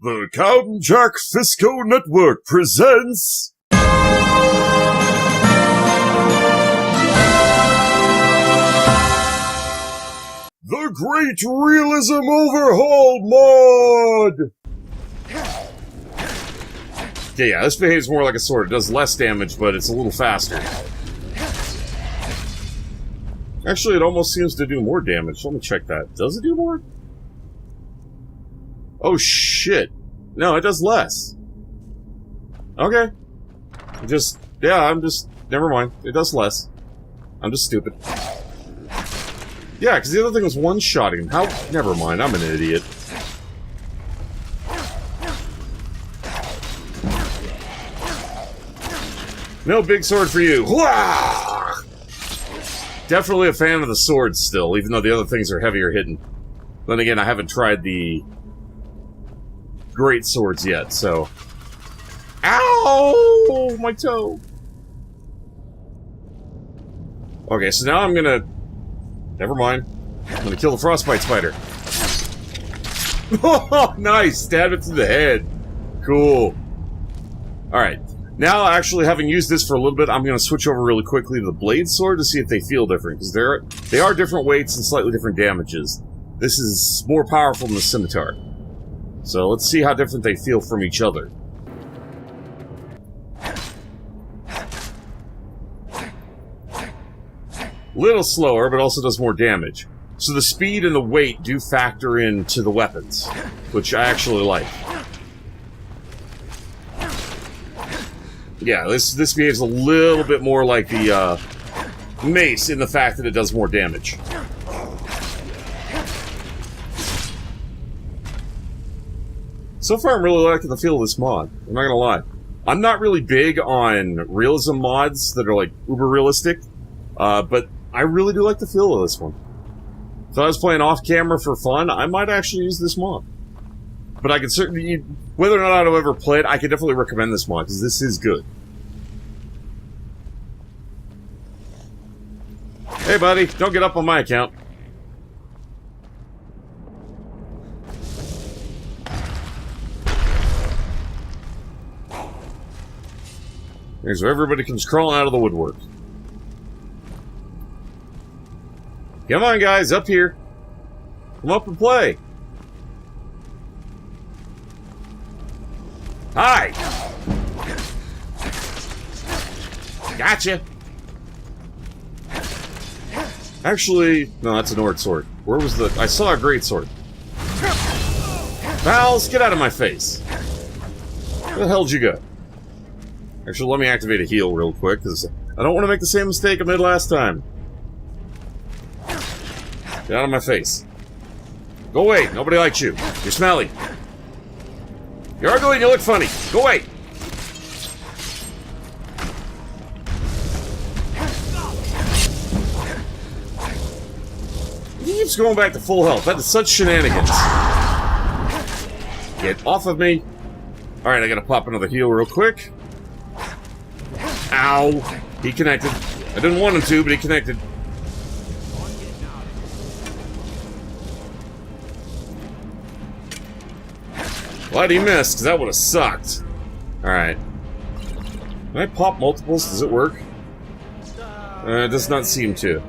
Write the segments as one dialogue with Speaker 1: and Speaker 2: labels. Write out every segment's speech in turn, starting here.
Speaker 1: The Count Jack Fisco Network presents... The Great Realism Overhaul Mod! Yeah, this behaves more like a sword. It does less damage, but it's a little faster. Actually, it almost seems to do more damage. Let me check that. Does it do more? Oh, shit. No, it does less. Okay. Never mind. It does less. I'm just stupid. Yeah, because the other thing was one-shotting him. How? Never mind, I'm an idiot. No big sword for you. Hwah! Definitely a fan of the swords still, even though the other things are heavier hitting. Then again, I haven't tried the great swords yet, so... Ow! My toe! Okay, so now I'm gonna... Never mind. I'm gonna kill the frostbite spider. Oh, nice! Stab it to the head. Cool. Alright. Now, actually, having used this for a little bit, I'm gonna switch over really quickly to the blade sword to see if they feel different, because they are different weights and slightly different damages. This is more powerful than the scimitar. So let's see how different they feel from each other. Little slower, but also does more damage. So the speed and the weight do factor into the weapons, which I actually like. Yeah, this behaves a little bit more like the mace in the fact that it does more damage. So far, I'm really liking the feel of this mod. I'm not gonna lie. I'm not really big on realism mods that are, like, uber-realistic, but I really do like the feel of this one. If I was playing off-camera for fun, I might actually use this mod. But I can certainly... Whether or not I'll ever play it, I can definitely recommend this mod, because this is good. Hey, buddy, don't get up on my account. Here's where everybody comes crawling out of the woodwork. Come on, guys, up here. Come up and play. Hi! Gotcha! Actually, no, that's an Ord sword. Where was the... I saw a great sword. Pals, get out of my face. Where the hell did you go? Actually, let me activate a heal real quick, because I don't want to make the same mistake I made last time. Get out of my face. Go away. Nobody likes you. You're smelly. You're ugly and you look funny. Go away. He keeps going back to full health. That is such shenanigans. Get off of me. Alright, I gotta pop another heal real quick. Ow. He connected. I didn't want him to, but he connected. Glad he missed, because that would have sucked. Alright. Can I pop multiples? Does it work? It does not seem to.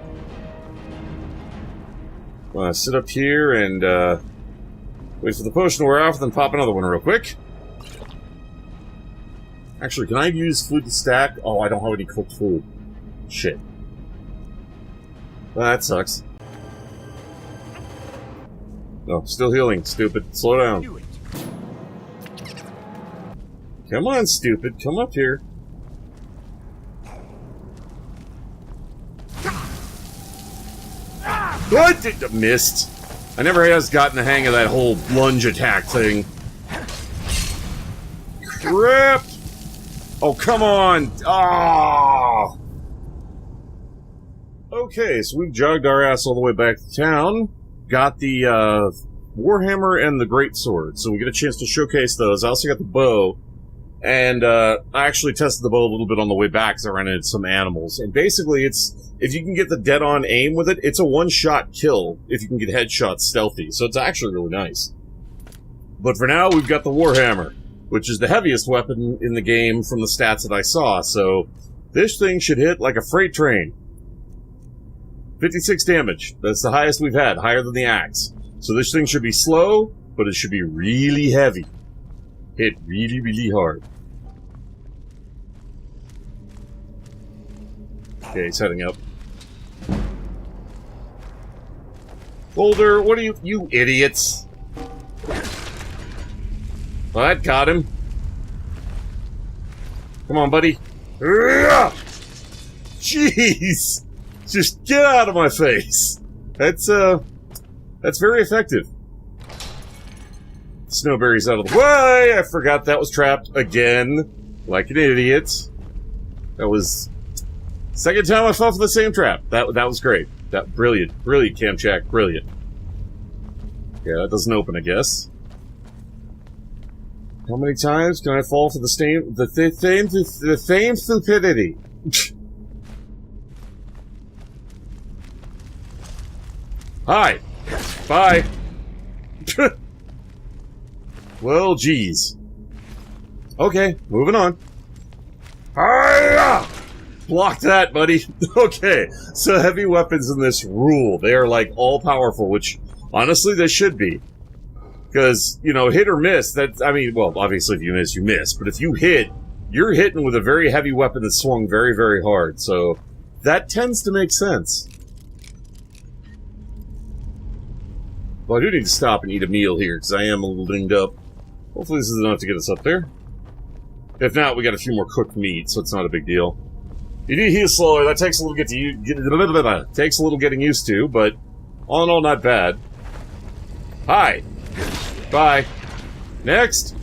Speaker 1: Sit up here and, wait for the potion to wear off, then pop another one real quick. Actually, can I use food to stack? Oh, I don't have any cooked food. Shit. Well, that sucks. No, still healing, stupid. Slow down. Come on, stupid. Come up here. What? Missed. I never has gotten the hang of that whole lunge attack thing. Crap! Oh, come on! Ah! Okay, so we've jogged our ass all the way back to town. Got the, Warhammer and the Greatsword, so we get a chance to showcase those. I also got the bow. And, I actually tested the bow a little bit on the way back because I ran into some animals. And basically, if you can get the dead-on aim with it, it's a one-shot kill if you can get headshots stealthy. So it's actually really nice. But for now, we've got the Warhammer, which is the heaviest weapon in the game from the stats that I saw, so this thing should hit like a freight train. 56 damage. That's the highest we've had, higher than the axe. So this thing should be slow, but it should be really heavy. Hit really, really hard. Okay, he's heading up. Boulder, what are you idiots? Well, that got him. Come on, buddy. Jeez! Just get out of my face. That's very effective. Snowberry's out of the way! I forgot that was trapped again. Like an idiot. That was... second time I fell for the same trap. That was great. Brilliant, Kamchak, brilliant. Yeah, that doesn't open, I guess. How many times can I fall for the same stupidity? Hi. Bye. Well, geez. Okay, moving on. Hiya! Block that, buddy. Okay, so heavy weapons in this rule. They are, like, all-powerful, which, honestly, they should be. Because, you know, hit or miss, I mean, well, obviously if you miss, you miss. But if you hit, you're hitting with a very heavy weapon that's swung very, very hard. So, that tends to make sense. Well, I do need to stop and eat a meal here, because I am a little dinged up. Hopefully this is enough to get us up there. If not, we got a few more cooked meat, so it's not a big deal. You do heal slower. That takes a little takes a little getting used to, but all in all, not bad. Hi. Bye. Next.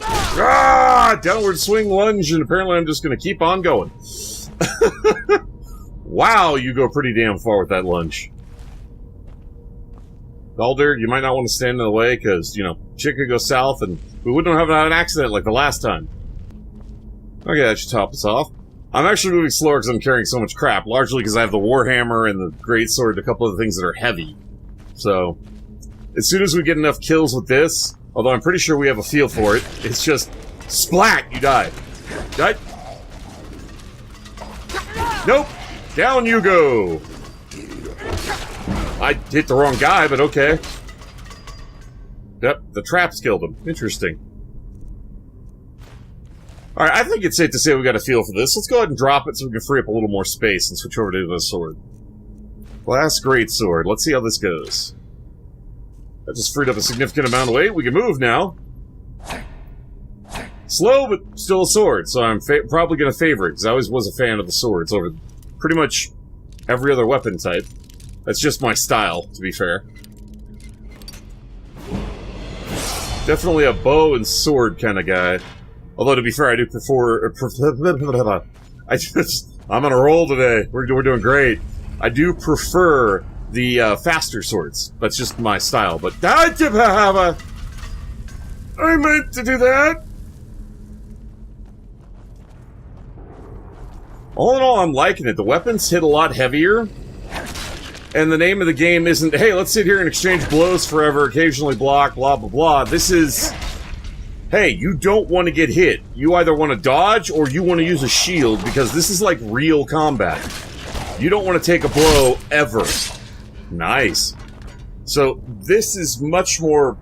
Speaker 1: Ah! Downward swing lunge, and apparently I'm just going to keep on going. Wow, you go pretty damn far with that lunge. Baldur, you might not want to stand in the way, because, you know, shit could go south, and we wouldn't have had an accident like the last time. Okay, that should top us off. I'm actually moving slower because I'm carrying so much crap, largely because I have the Warhammer and the Greatsword and a couple of the things that are heavy. So, as soon as we get enough kills with this, although I'm pretty sure we have a feel for it, it's just, splat, you die. Die. Nope. Down you go. I hit the wrong guy, but okay. Yep, the traps killed him. Interesting. Alright, I think it's safe to say we got a feel for this. Let's go ahead and drop it so we can free up a little more space and switch over to the sword. Glass Greatsword. Let's see how this goes. That just freed up a significant amount of weight. We can move now. Slow, but still a sword, so I'm probably going to favor it, because I always was a fan of the swords over pretty much every other weapon type. That's just my style, to be fair. Definitely a bow and sword kind of guy. Although, to be fair, I do prefer... I'm on a roll today. We're doing great. I do prefer the faster swords. That's just my style, but... I meant to do that! All in all, I'm liking it. The weapons hit a lot heavier. And the name of the game isn't, hey, let's sit here and exchange blows forever, occasionally block, blah, blah, blah. This is, hey, you don't want to get hit. You either want to dodge or you want to use a shield, because this is like real combat. You don't want to take a blow ever. Nice. So this is much more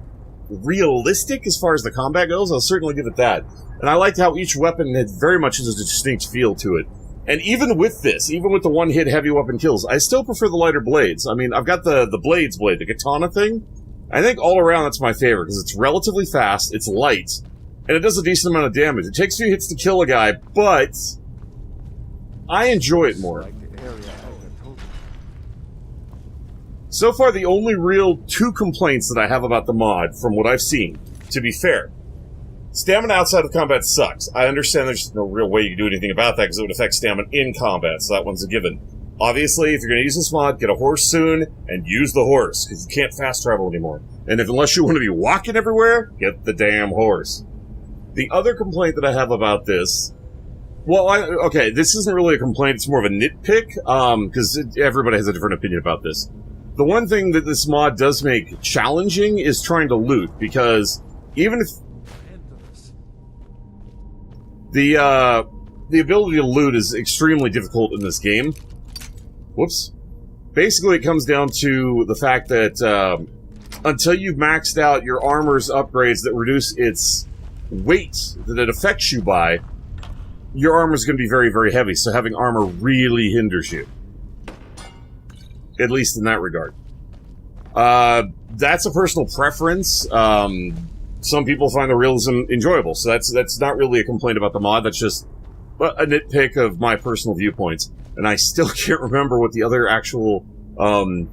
Speaker 1: realistic as far as the combat goes. I'll certainly give it that. And I liked how each weapon had very much a distinct feel to it. And even with this, even with the one-hit heavy weapon kills, I still prefer the lighter blades. I mean, I've got the Blades blade, the katana thing. I think all around that's my favorite, because it's relatively fast, it's light, and it does a decent amount of damage. It takes a few hits to kill a guy, but I enjoy it more. So far, the only real two complaints that I have about the mod, from what I've seen, to be fair, stamina outside of combat sucks. I understand there's no real way you can do anything about that because it would affect stamina in combat, so that one's a given. Obviously, if you're going to use this mod, get a horse soon, and use the horse, because you can't fast travel anymore. And unless you want to be walking everywhere, get the damn horse. The other complaint that I have about this... Well, okay, this isn't really a complaint, it's more of a nitpick, because everybody has a different opinion about this. The one thing that this mod does make challenging is trying to loot, because even if the ability to loot is extremely difficult in this game. Whoops. Basically, it comes down to the fact that until you've maxed out your armor's upgrades that reduce its weight that it affects you by, your armor's going to be very, very heavy, so having armor really hinders you. At least in that regard. That's a personal preference. Some people find the realism enjoyable, so that's not really a complaint about the mod, that's just a nitpick of my personal viewpoints. And I still can't remember what the other actual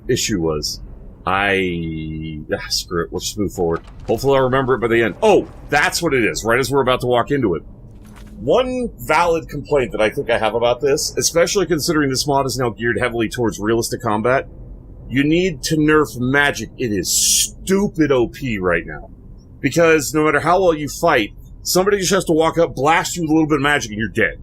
Speaker 1: issue was. Screw it, let's just move forward. Hopefully I'll remember it by the end. Oh, that's what it is, right as we're about to walk into it. One valid complaint that I think I have about this, especially considering this mod is now geared heavily towards realistic combat, you need to nerf magic. It is stupid OP right now. Because no matter how well you fight, somebody just has to walk up, blast you with a little bit of magic, and you're dead.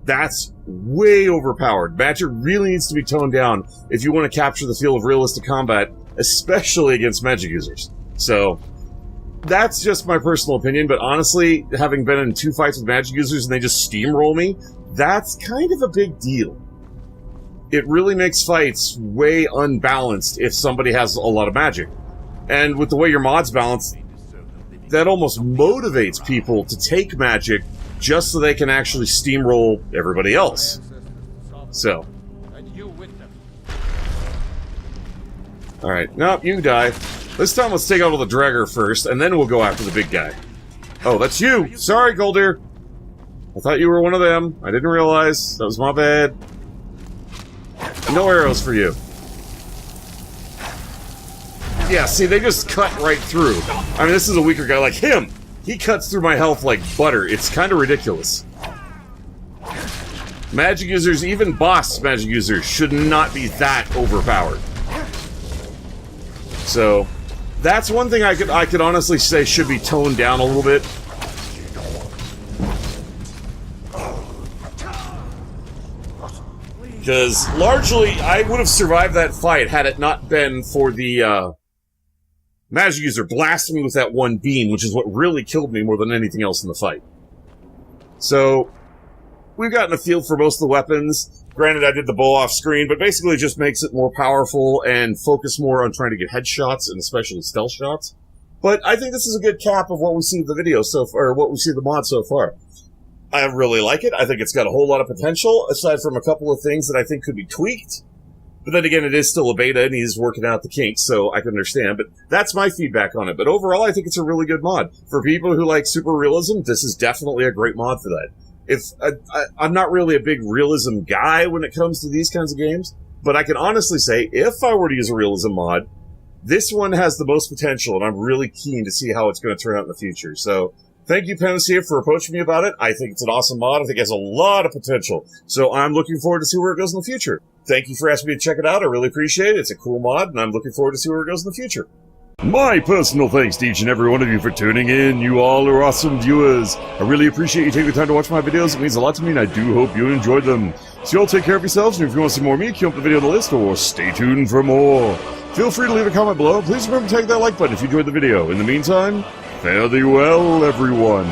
Speaker 1: That's way overpowered. Magic really needs to be toned down if you want to capture the feel of realistic combat, especially against magic users. So, that's just my personal opinion, but honestly, having been in 2 fights with magic users and they just steamroll me, that's kind of a big deal. It really makes fights way unbalanced if somebody has a lot of magic. And with the way your mod's balanced, that almost motivates people to take magic just so they can actually steamroll everybody else. So. Alright, nope, you die. This time let's take out all the dragger first, and then we'll go after the big guy. Oh, that's you! Sorry, Goldir! I thought you were one of them. I didn't realize. That was my bad. No arrows for you. Yeah, see, they just cut right through. I mean, this is a weaker guy like him! He cuts through my health like butter. It's kind of ridiculous. Magic users, even boss magic users, should not be that overpowered. So, that's one thing I could honestly say should be toned down a little bit. Because, largely, I would have survived that fight had it not been for the, magic user blasting me with that one beam, which is what really killed me more than anything else in the fight. So, we've gotten a feel for most of the weapons. Granted, I did the bow off screen, but basically it just makes it more powerful and focus more on trying to get headshots and especially stealth shots. But I think this is a good cap of what we see in the video so far, or what we see in the mod so far. I really like it. I think it's got a whole lot of potential, aside from a couple of things that I think could be tweaked. But then again, it is still a beta, and he's working out the kinks, so I can understand. But that's my feedback on it. But overall, I think it's a really good mod. For people who like super realism, this is definitely a great mod for that. I'm not really a big realism guy when it comes to these kinds of games, but I can honestly say, if I were to use a realism mod, this one has the most potential, and I'm really keen to see how it's going to turn out in the future. So, thank you, Panacea, for approaching me about it. I think it's an awesome mod. I think it has a lot of potential. So I'm looking forward to see where it goes in the future. Thank you for asking me to check it out. I really appreciate it. It's a cool mod, and I'm looking forward to see where it goes in the future. My personal thanks to each and every one of you for tuning in. You all are awesome viewers. I really appreciate you taking the time to watch my videos. It means a lot to me, and I do hope you enjoyed them. So you all take care of yourselves, and if you want to see more of me, keep up the video on the list, or stay tuned for more. Feel free to leave a comment below. Please remember to take that like button if you enjoyed the video. In the meantime, fare thee well, everyone.